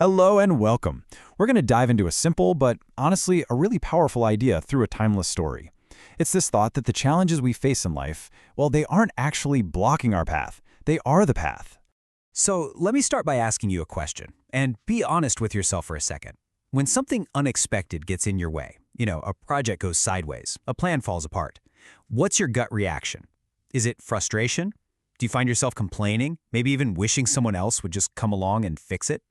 Hello and welcome. We're going to dive into a simple, but honestly, a really powerful idea through a timeless story. It's this thought that the challenges we face in life, well, they aren't actually blocking our path. They are the path. So let me start by asking you a question, and be honest with yourself for a second. When something unexpected gets in your way, a project goes sideways, a plan falls apart, what's your gut reaction? Is it frustration? Do you find yourself complaining, maybe even wishing someone else would just come along and fix it?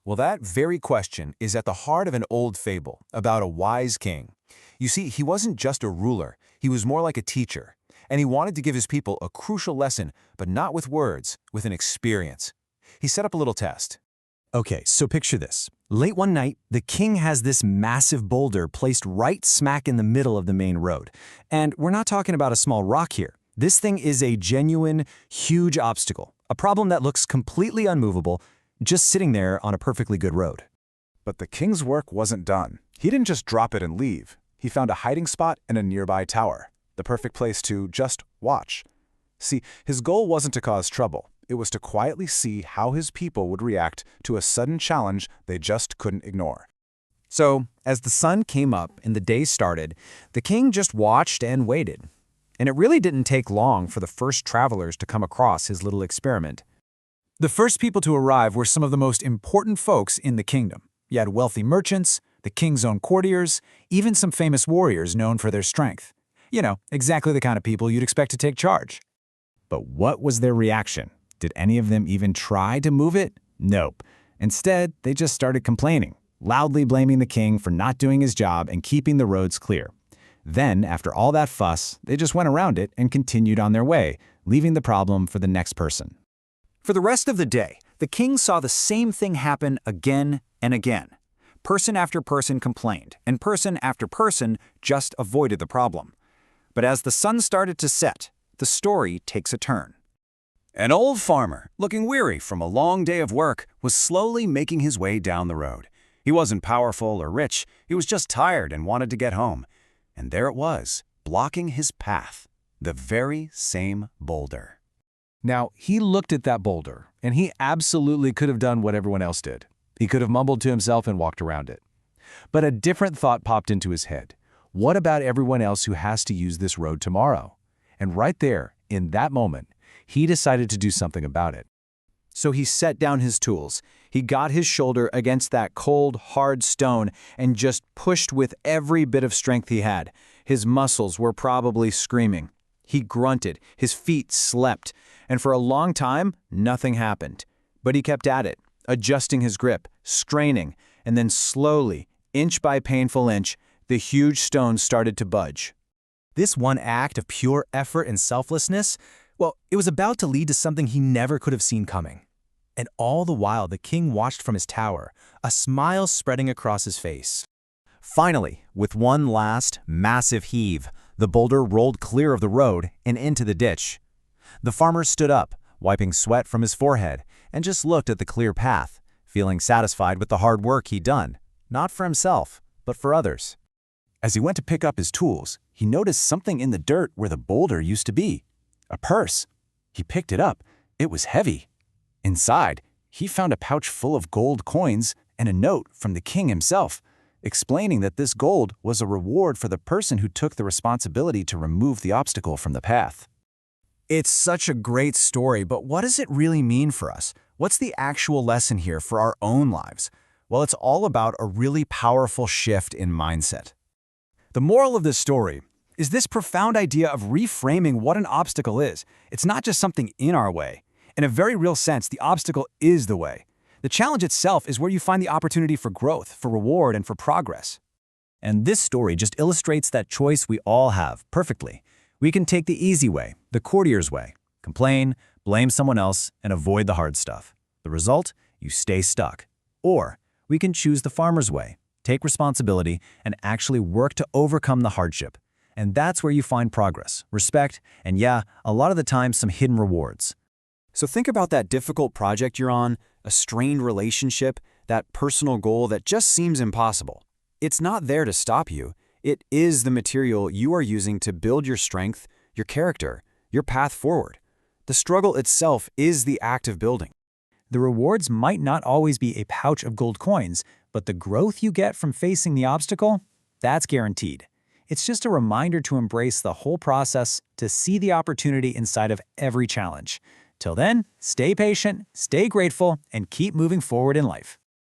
Well, that very question is at the heart of an old fable about a wise king. You see, he wasn't just a ruler, he was more like a teacher. And he wanted to give his people a crucial lesson, but not with words, with an experience. He set up a little test. Okay, so picture this. Late one night, the king has this massive boulder placed right smack in the middle of the main road. And we're not talking about a small rock here. This thing is a genuine, huge obstacle, a problem that looks completely unmovable, just sitting there on a perfectly good road. But the king's work wasn't done. He didn't just drop it and leave. He found a hiding spot in a nearby tower, the perfect place to just watch. See, his goal wasn't to cause trouble. It was to quietly see how his people would react to a sudden challenge they just couldn't ignore. So, as the sun came up and the day started, the king just watched and waited. And it really didn't take long for the first travelers to come across his little experiment. The first people to arrive were some of the most important folks in the kingdom. You had wealthy merchants, the king's own courtiers, even some famous warriors known for their strength. Exactly the kind of people you'd expect to take charge. But what was their reaction? Did any of them even try to move it? Nope. Instead, they just started complaining, loudly blaming the king for not doing his job and keeping the roads clear. Then, after all that fuss, they just went around it and continued on their way, leaving the problem for the next person. For the rest of the day, the king saw the same thing happen again and again. Person after person complained, and person after person just avoided the problem. But as the sun started to set, the story takes a turn. An old farmer, looking weary from a long day of work, was slowly making his way down the road. He wasn't powerful or rich, he was just tired and wanted to get home. And there it was, blocking his path, the very same boulder. Now, he looked at that boulder, and he absolutely could have done what everyone else did. He could have mumbled to himself and walked around it. But a different thought popped into his head. What about everyone else who has to use this road tomorrow? And right there, in that moment, he decided to do something about it. So he set down his tools. He got his shoulder against that cold, hard stone and just pushed with every bit of strength he had. His muscles were probably screaming. He grunted, his feet slept, and for a long time, nothing happened. But he kept at it, adjusting his grip, straining, and then slowly, inch by painful inch, the huge stone started to budge. This one act of pure effort and selflessness, well, it was about to lead to something he never could have seen coming. And all the while, the king watched from his tower, a smile spreading across his face. Finally, with one last, massive heave, the boulder rolled clear of the road and into the ditch. The farmer stood up, wiping sweat from his forehead, and just looked at the clear path, feeling satisfied with the hard work he'd done, not for himself, but for others. As he went to pick up his tools, he noticed something in the dirt where the boulder used to be. A purse. He picked it up. It was heavy. Inside, he found a pouch full of gold coins and a note from the king himself, explaining that this gold was a reward for the person who took the responsibility to remove the obstacle from the path. It's such a great story, but what does it really mean for us? What's the actual lesson here for our own lives? Well, it's all about a really powerful shift in mindset. The moral of this story is this profound idea of reframing what an obstacle is. It's not just something in our way. In a very real sense, the obstacle is the way. The challenge itself is where you find the opportunity for growth, for reward, and for progress. And this story just illustrates that choice we all have perfectly. We can take the easy way, the courtier's way, complain, blame someone else, and avoid the hard stuff. The result? You stay stuck. Or we can choose the farmer's way, take responsibility, and actually work to overcome the hardship. And that's where you find progress, respect, and yeah, a lot of the time some hidden rewards. So think about that difficult project you're on, a strained relationship, that personal goal that just seems impossible. It's not there to stop you. It is the material you are using to build your strength, your character, your path forward. The struggle itself is the act of building. The rewards might not always be a pouch of gold coins, but the growth you get from facing the obstacle, that's guaranteed. It's just a reminder to embrace the whole process, to see the opportunity inside of every challenge. Till then, stay patient, stay grateful, and keep moving forward in life.